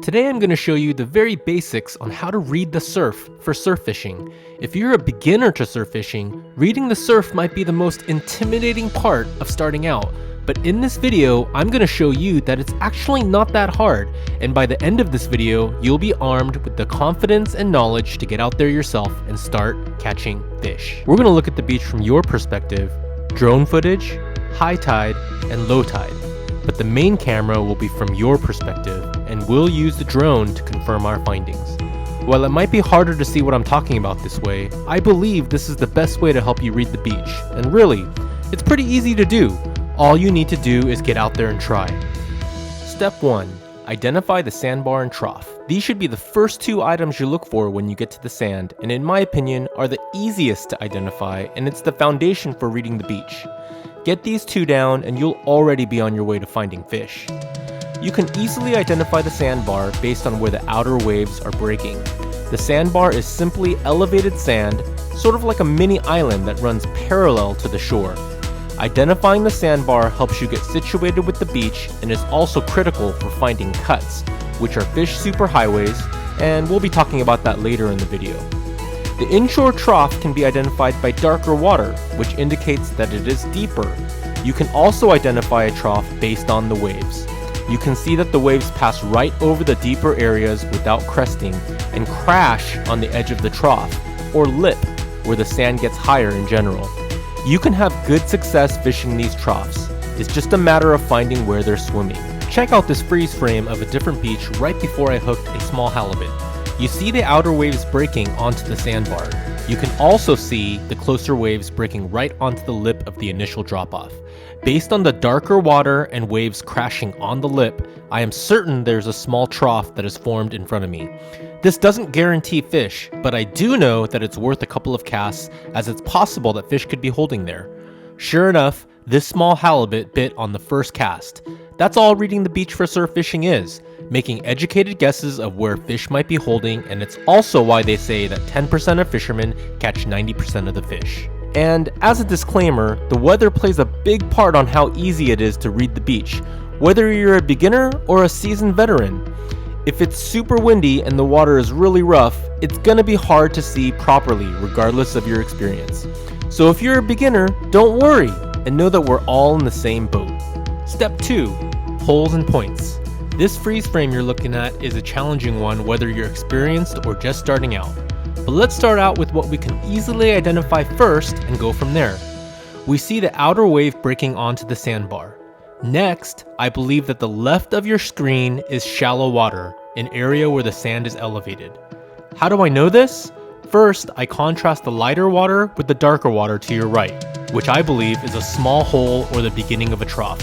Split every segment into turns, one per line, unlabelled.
Today I'm going to show you the very basics on how to read the surf for surf fishing. If you're a beginner to surf fishing, reading the surf might be the most intimidating part of starting out. But in this video, I'm going to show you that it's actually not that hard, and by the end of this video, you'll be armed with the confidence and knowledge to get out there yourself and start catching fish. We're going to look at the beach from your perspective, drone footage, high tide, and low tide. But the main camera will be from your perspective, and we'll use the drone to confirm our findings. While it might be harder to see what I'm talking about this way, I believe this is the best way to help you read the beach, and really, it's pretty easy to do. All you need to do is get out there and try. Step 1. Identify the sandbar and trough. These should be the first two items you look for when you get to the sand, and in my opinion, are the easiest to identify, and it's the foundation for reading the beach. Get these two down and you'll already be on your way to finding fish. You can easily identify the sandbar based on where the outer waves are breaking. The sandbar is simply elevated sand, sort of like a mini island that runs parallel to the shore. Identifying the sandbar helps you get situated with the beach and is also critical for finding cuts, which are fish superhighways, and we'll be talking about that later in the video. The inshore trough can be identified by darker water, which indicates that it is deeper. You can also identify a trough based on the waves. You can see that the waves pass right over the deeper areas without cresting and crash on the edge of the trough, or lip, where the sand gets higher in general. You can have good success fishing these troughs. It's just a matter of finding where they're swimming. Check out this freeze frame of a different beach right before I hooked a small halibut. You see the outer waves breaking onto the sandbar. You can also see the closer waves breaking right onto the lip of the initial drop-off. Based on the darker water and waves crashing on the lip, I am certain there's a small trough that is formed in front of me. This doesn't guarantee fish, but I do know that it's worth a couple of casts, as it's possible that fish could be holding there. Sure enough, this small halibut bit on the first cast. That's all reading the beach for surf fishing is, making educated guesses of where fish might be holding, and it's also why they say that 10% of fishermen catch 90% of the fish. And as a disclaimer, the weather plays a big part on how easy it is to read the beach, whether you're a beginner or a seasoned veteran. If it's super windy and the water is really rough, it's gonna be hard to see properly regardless of your experience. So if you're a beginner, don't worry, and know that we're all in the same boat. Step 2. Holes and points. This freeze frame you're looking at is a challenging one whether you're experienced or just starting out. But let's start out with what we can easily identify first and go from there. We see the outer wave breaking onto the sandbar. Next, I believe that the left of your screen is shallow water, an area where the sand is elevated. How do I know this? First, I contrast the lighter water with the darker water to your right, which I believe is a small hole or the beginning of a trough.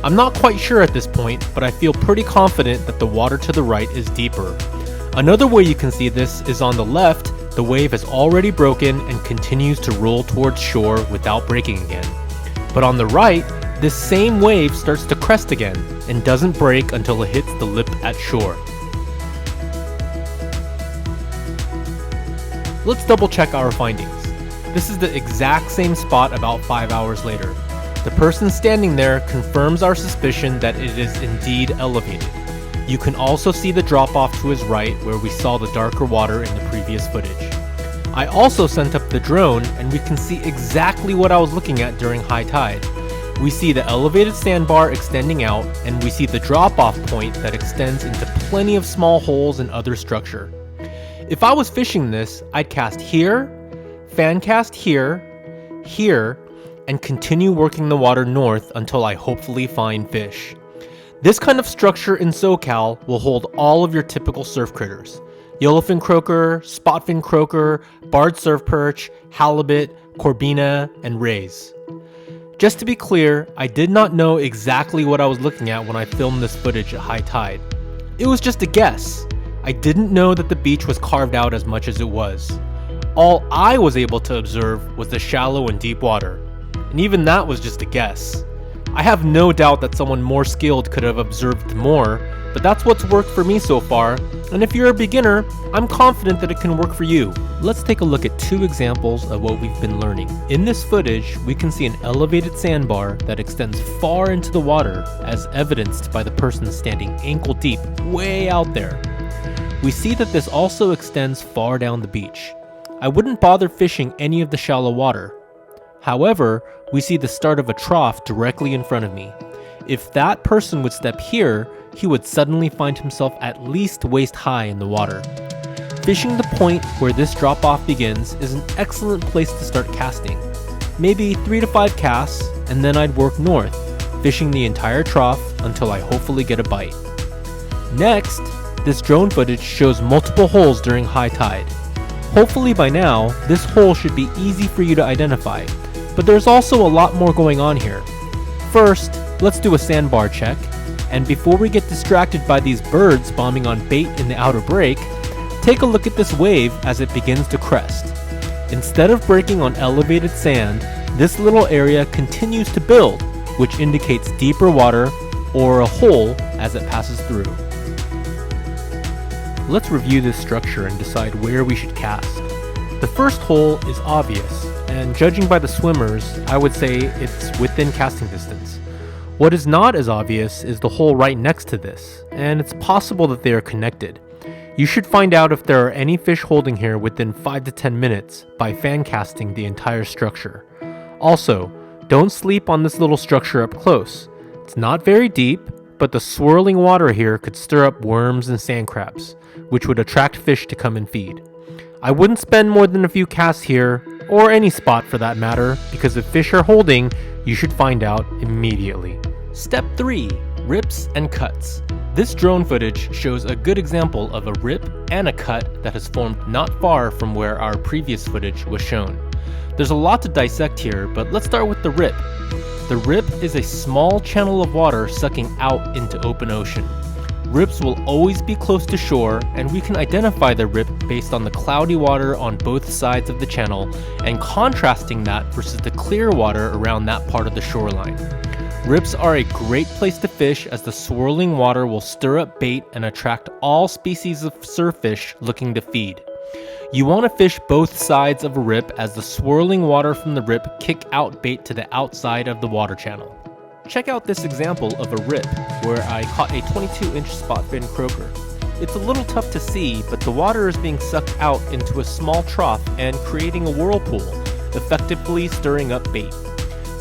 I'm not quite sure at this point, but I feel pretty confident that the water to the right is deeper. Another way you can see this is on the left, the wave has already broken and continues to roll towards shore without breaking again. But on the right, this same wave starts to crest again and doesn't break until it hits the lip at shore. Let's double check our findings. This is the exact same spot about 5 hours later. The person standing there confirms our suspicion that it is indeed elevated. You can also see the drop-off to his right where we saw the darker water in the previous footage. I also sent up the drone and we can see exactly what I was looking at during high tide. We see the elevated sandbar extending out, and we see the drop-off point that extends into plenty of small holes and other structure. If I was fishing this, I'd cast here, fan cast here, here, and continue working the water north until I hopefully find fish. This kind of structure in SoCal will hold all of your typical surf critters. Yellowfin croaker, spotfin croaker, barred surf perch, halibut, corbina, and rays. Just to be clear, I did not know exactly what I was looking at when I filmed this footage at high tide. It was just a guess. I didn't know that the beach was carved out as much as it was. All I was able to observe was the shallow and deep water, and even that was just a guess. I have no doubt that someone more skilled could have observed more, but that's what's worked for me so far, And if you're a beginner, I'm confident that it can work for you. Let's take a look at two examples of what we've been learning. In this footage, we can see an elevated sandbar that extends far into the water, as evidenced by the person standing ankle deep way out there. We see that this also extends far down the beach. I wouldn't bother fishing any of the shallow water. However, we see the start of a trough directly in front of me. If that person would step here, he would suddenly find himself at least waist high in the water. Fishing the point where this drop-off begins is an excellent place to start casting. Maybe 3 to 5 casts, and then I'd work north, fishing the entire trough until I hopefully get a bite. Next, this drone footage shows multiple holes during high tide. Hopefully by now, this hole should be easy for you to identify, but there's also a lot more going on here. First, let's do a sandbar check, and before we get distracted by these birds bombing on bait in the outer break, take a look at this wave as it begins to crest. Instead of breaking on elevated sand, this little area continues to build, which indicates deeper water or a hole as it passes through. Let's review this structure and decide where we should cast. The first hole is obvious, and judging by the swimmers, I would say it's within casting distance. What is not as obvious is the hole right next to this, and it's possible that they are connected. You should find out if there are any fish holding here within 5 to 10 minutes by fan casting the entire structure. Also, don't sleep on this little structure up close. It's not very deep, but the swirling water here could stir up worms and sand crabs, which would attract fish to come and feed. I wouldn't spend more than a few casts here, or any spot for that matter, because if fish are holding, you should find out immediately. Step 3. Rips and cuts. This drone footage shows a good example of a rip and a cut that has formed not far from where our previous footage was shown. There's a lot to dissect here, but let's start with the rip. The rip is a small channel of water sucking out into open ocean. Rips will always be close to shore, and we can identify the rip based on the cloudy water on both sides of the channel and contrasting that versus the clear water around that part of the shoreline. Rips are a great place to fish as the swirling water will stir up bait and attract all species of surffish looking to feed. You want to fish both sides of a rip as the swirling water from the rip kick out bait to the outside of the water channel. Check out this example of a rip where I caught a 22-inch spotfin croaker. It's a little tough to see, but the water is being sucked out into a small trough and creating a whirlpool, effectively stirring up bait.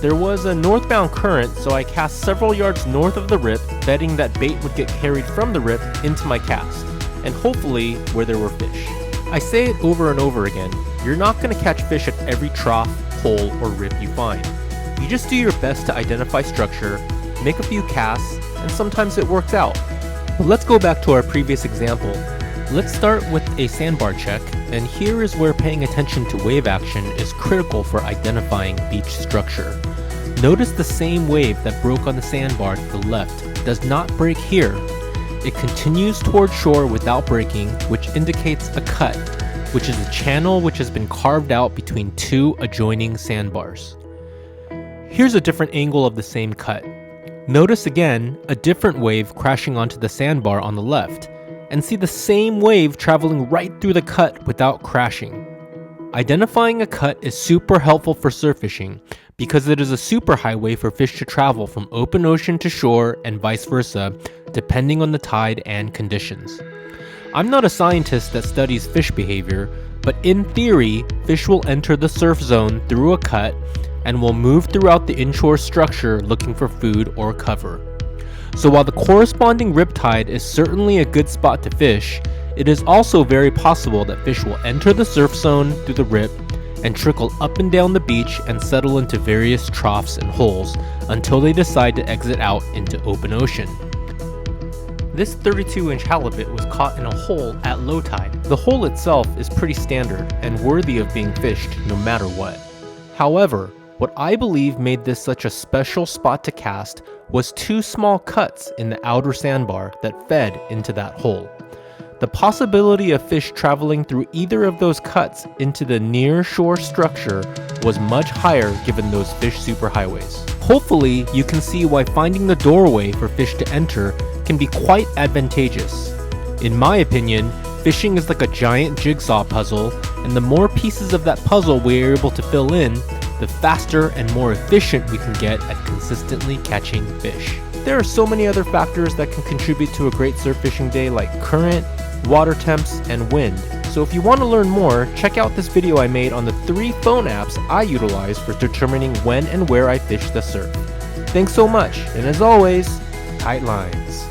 There was a northbound current, so I cast several yards north of the rip, betting that bait would get carried from the rip into my cast, and hopefully where there were fish. I say it over and over again, you're not going to catch fish at every trough, hole, or rip you find. You just do your best to identify structure, make a few casts, and sometimes it works out. But let's go back to our previous example. Let's start with a sandbar check, and here is where paying attention to wave action is critical for identifying beach structure. Notice the same wave that broke on the sandbar to the left does not break here. It continues toward shore without breaking, which indicates a cut, which is a channel which has been carved out between two adjoining sandbars. Here's a different angle of the same cut. Notice again a different wave crashing onto the sandbar on the left, and see the same wave traveling right through the cut without crashing. Identifying a cut is super helpful for surf fishing because it is a superhighway for fish to travel from open ocean to shore and vice versa, depending on the tide and conditions. I'm not a scientist that studies fish behavior, but in theory, fish will enter the surf zone through a cut and will move throughout the inshore structure looking for food or cover. So while the corresponding riptide is certainly a good spot to fish, it is also very possible that fish will enter the surf zone through the rip and trickle up and down the beach and settle into various troughs and holes until they decide to exit out into open ocean. This 32-inch halibut was caught in a hole at low tide. The hole itself is pretty standard and worthy of being fished no matter what. However, what I believe made this such a special spot to cast was two small cuts in the outer sandbar that fed into that hole. The possibility of fish traveling through either of those cuts into the near shore structure was much higher given those fish superhighways. Hopefully, you can see why finding the doorway for fish to enter can be quite advantageous. In my opinion, fishing is like a giant jigsaw puzzle, and the more pieces of that puzzle we are able to fill in, the faster and more efficient we can get at consistently catching fish. There are so many other factors that can contribute to a great surf fishing day, like current, water temps, and wind. So if you want to learn more, check out this video I made on the 3 phone apps I utilize for determining when and where I fish the surf. Thanks so much, and as always, tight lines.